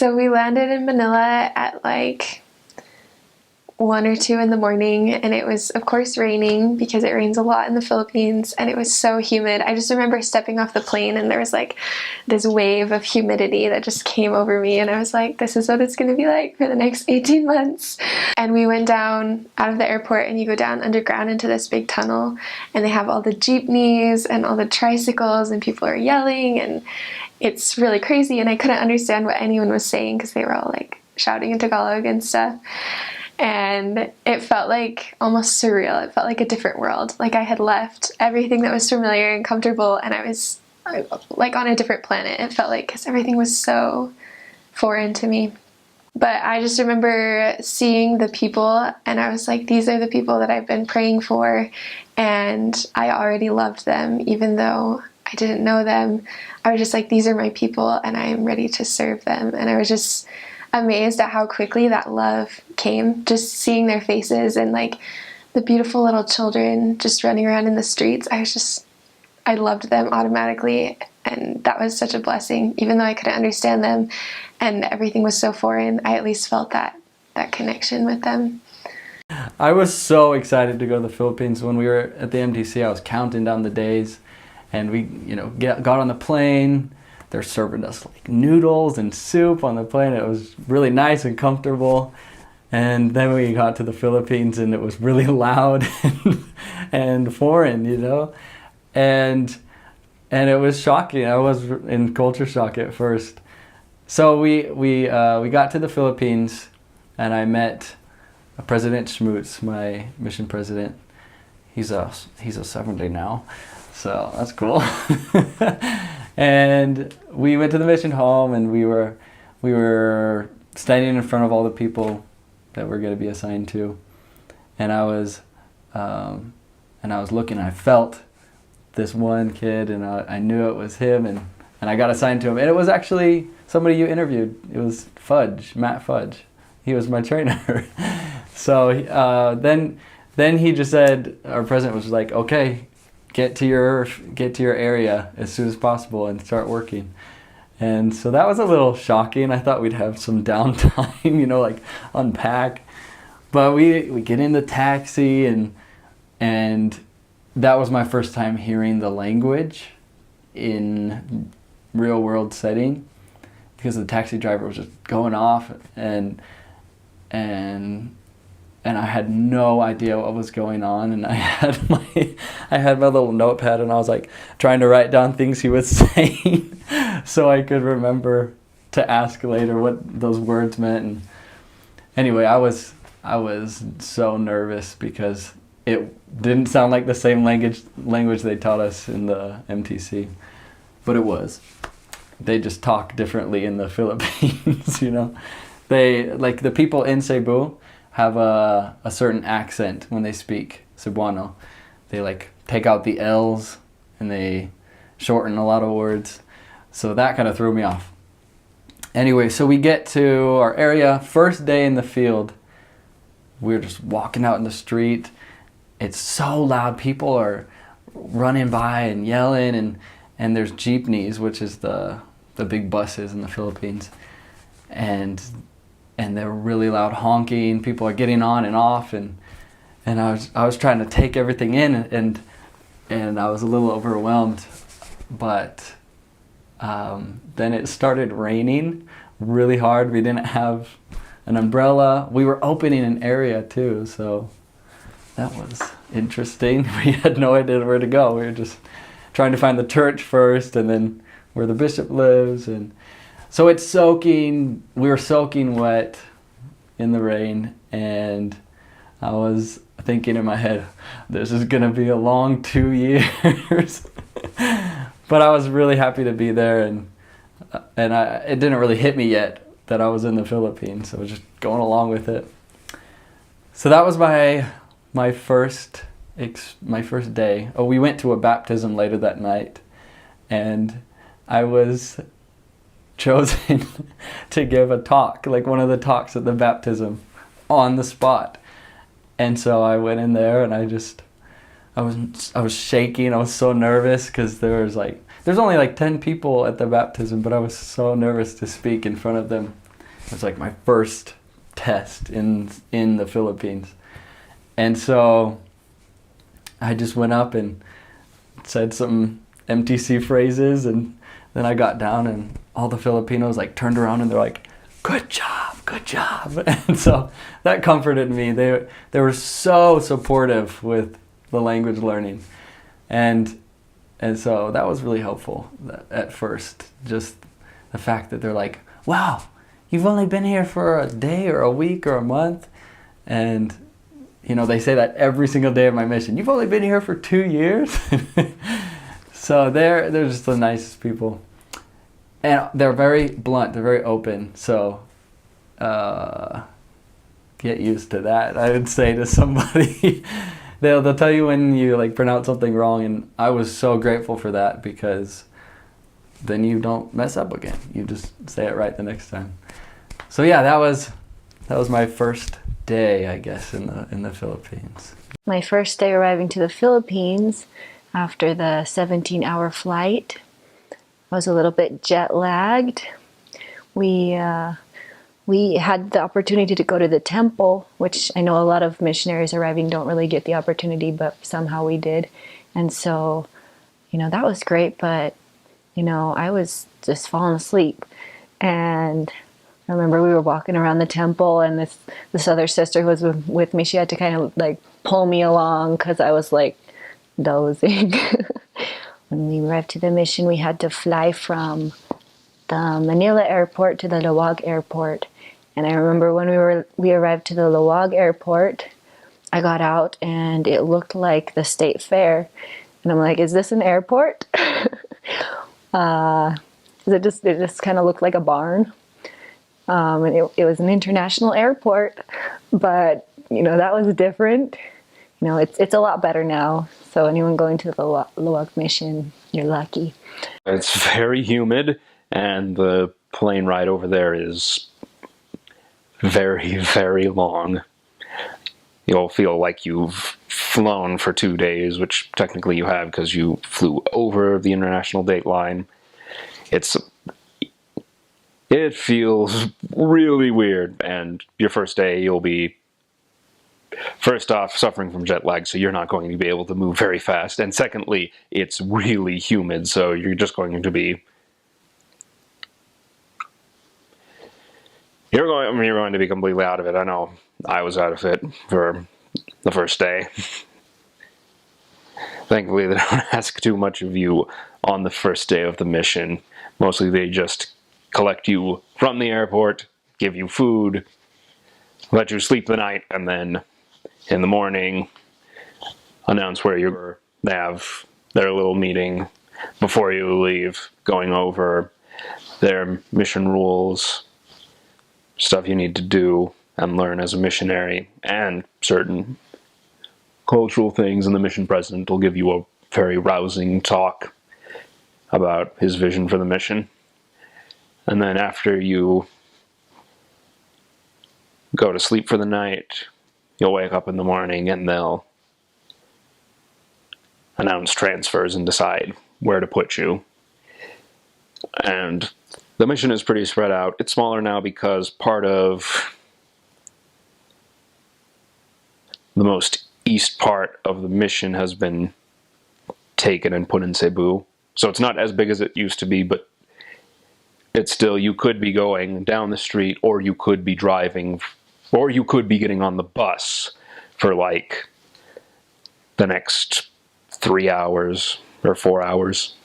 So we landed in Manila at like 1 or 2 in the morning, and it was of course raining because it rains a lot in the Philippines, and it was so humid. I just remember stepping off the plane and there was like this wave of humidity that just came over me, and I was like, this is what it's going to be like for the next 18 months. And we went down out of the airport, and you go down underground into this big tunnel, and they have all the jeepneys and all the tricycles, and people are yelling, and it's really crazy, and I couldn't understand what anyone was saying because they were all like shouting in Tagalog and stuff. And it felt like almost surreal. It felt like a different world. Like I had left everything that was familiar and comfortable, and I was like on a different planet. It felt like, because everything was so foreign to me. But I just remember seeing the people, and I was like, these are the people that I've been praying for, and I already loved them, even though I didn't know them. I was just like, these are my people, and I am ready to serve them. And I was just amazed at how quickly that love came, just seeing their faces and like the beautiful little children just running around in the streets. I loved them automatically, and that was such a blessing. Even though I couldn't understand them and everything was so foreign, I at least felt that connection with them. I was so excited to go to the Philippines. When we were at the MTC, I was counting down the days, and we got on the plane. They're serving us like noodles and soup on the plane. It was really nice and comfortable. And then we got to the Philippines, and it was really loud and foreign, and it was shocking. I was in culture shock at first. So we got to the Philippines, and I met President Schmutz, my mission president. He's a 70 now, so that's cool. And we went to the mission home, and we were standing in front of all the people that we're going to be assigned to, and I was looking. I felt this one kid, and I knew it was him, and I got assigned to him, and it was actually somebody you interviewed. It was Matt Fudge. He was my trainer. So then he just said, our president was like, okay, get to your area as soon as possible and start working. And so that was a little shocking. I thought we'd have some downtime, like unpack. But we get in the taxi, and that was my first time hearing the language in real world setting, because the taxi driver was just going off, and I had no idea what was going on, and I had my little notepad, and I was like trying to write down things he was saying so I could remember to ask later what those words meant. And anyway, I was so nervous because it didn't sound like the same language they taught us in the MTC, but it was. They just talk differently in the Philippines, They, like the people in Cebu, have a certain accent when they speak Cebuano. They like take out the L's, and they shorten a lot of words. So that kind of threw me off. Anyway, so we get to our area, first day in the field. We're just walking out in the street. It's so loud. People are running by and yelling, and there's jeepneys, which is the big buses in the Philippines. And they're really loud honking. People are getting on and off, and I was trying to take everything in, and I was a little overwhelmed. But then it started raining really hard. We didn't have an umbrella. We were opening an area too, so that was interesting. We had no idea where to go. We were just trying to find the church first, and then where the bishop lives, and so it's soaking. We were soaking wet in the rain, and I was thinking in my head, this is gonna be a long 2 years. But I was really happy to be there, and it didn't really hit me yet that I was in the Philippines, so I was just going along with it. So that was my first day. Oh, we went to a baptism later that night, and I was chosen to give a talk, like one of the talks at the baptism, on the spot. And so I went in there, and I was shaking. I was so nervous because there's only like 10 people at the baptism, but I was so nervous to speak in front of them. It was like my first test in the Philippines. And so I just went up and said some MTC phrases, and then I got down and all the Filipinos like turned around and they're like, good job, good job. And so that comforted me. They were so supportive with the language learning. And so that was really helpful at first. Just the fact that they're like, wow, you've only been here for a day or a week or a month. And, you know, they say that every single day of my mission. You've only been here for 2 years? So they're just the nicest people. And they're very blunt. They're very open. So get used to that, I would say to somebody. They'll tell you when you like pronounce something wrong, and I was so grateful for that, because then you don't mess up again. You just say it right the next time. So yeah, that was my first day, I guess, in the Philippines. My first day arriving to the Philippines after the 17-hour flight, I was a little bit jet lagged. We had the opportunity to go to the temple, which I know a lot of missionaries arriving don't really get the opportunity, but somehow we did. And so, you know, that was great, but, you know, I was just falling asleep. And I remember we were walking around the temple, and this other sister who was with me, she had to kind of like pull me along because I was like dozing. When we arrived to the mission, we had to fly from the Manila airport to the Laoag airport. And I remember when we arrived to the Laoag airport, I got out and it looked like the state fair. And I'm like, is this an airport? It just kind of looked like a barn. And it was an international airport, but you know, that was different. You know, it's a lot better now. So anyone going to the Laoag mission, you're lucky. It's very humid, and the plane ride over there is very, very long. You'll feel like you've flown for 2 days, which technically you have because you flew over the international date line. It feels really weird, and your first day you'll be, first off, suffering from jet lag, so you're not going to be able to move very fast, and secondly, it's really humid, so you're just going to be You're going to be completely out of it. I know I was out of it for the first day. Thankfully, they don't ask too much of you on the first day of the mission. Mostly they just collect you from the airport, give you food, let you sleep the night, and then in the morning announce where you're. They have their little meeting before you leave, going over their mission rules, stuff you need to do and learn as a missionary, and certain cultural things, and the mission president will give you a very rousing talk about his vision for the mission. And then after you go to sleep for the night, you'll wake up in the morning and they'll announce transfers and decide where to put you. And the mission is pretty spread out. It's smaller now because part of the most east part of the mission has been taken and put in Cebu. So it's not as big as it used to be, but it's still, you could be going down the street, or you could be driving, or you could be getting on the bus for like the next 3 hours or 4 hours.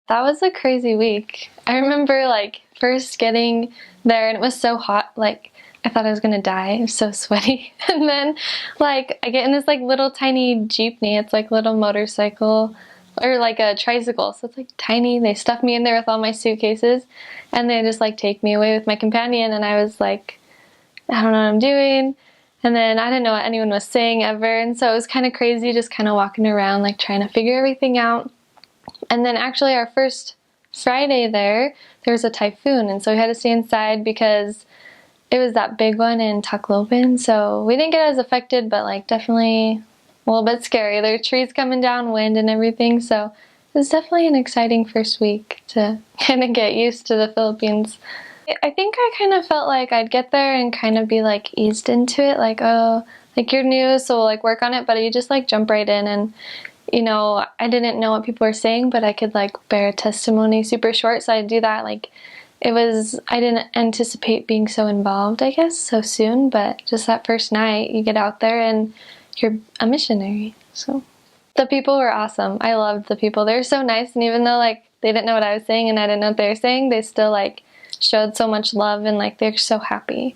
That was a crazy week. I remember like first getting there and it was so hot, like I thought I was gonna die. It was so sweaty. And then like I get in this like little tiny jeepney. It's like a little motorcycle or like a tricycle. So it's like tiny. They stuff me in there with all my suitcases and they just like take me away with my companion, and I was like, I don't know what I'm doing. And then I didn't know what anyone was saying ever. And so it was kind of crazy just kind of walking around like trying to figure everything out. And then actually our first Friday there was a typhoon, and so we had to stay inside because it was that big one in Tacloban. So we didn't get as affected, but like definitely a little bit scary. There were trees coming down, wind and everything. So it was definitely an exciting first week to kind of get used to the Philippines I think I kind of felt like I'd get there and kind of be like eased into it, like, oh, like you're new, so we'll like work on it, but you just like jump right in. And you know, I didn't know what people were saying, but I could like bear a testimony super short, so I'd do that. Like I didn't anticipate being so involved, I guess, so soon, but just that first night you get out there and you're a missionary. So the people were awesome. I loved the people. They were so nice, and even though like they didn't know what I was saying and I didn't know what they were saying, they still like showed so much love, and like they're so happy.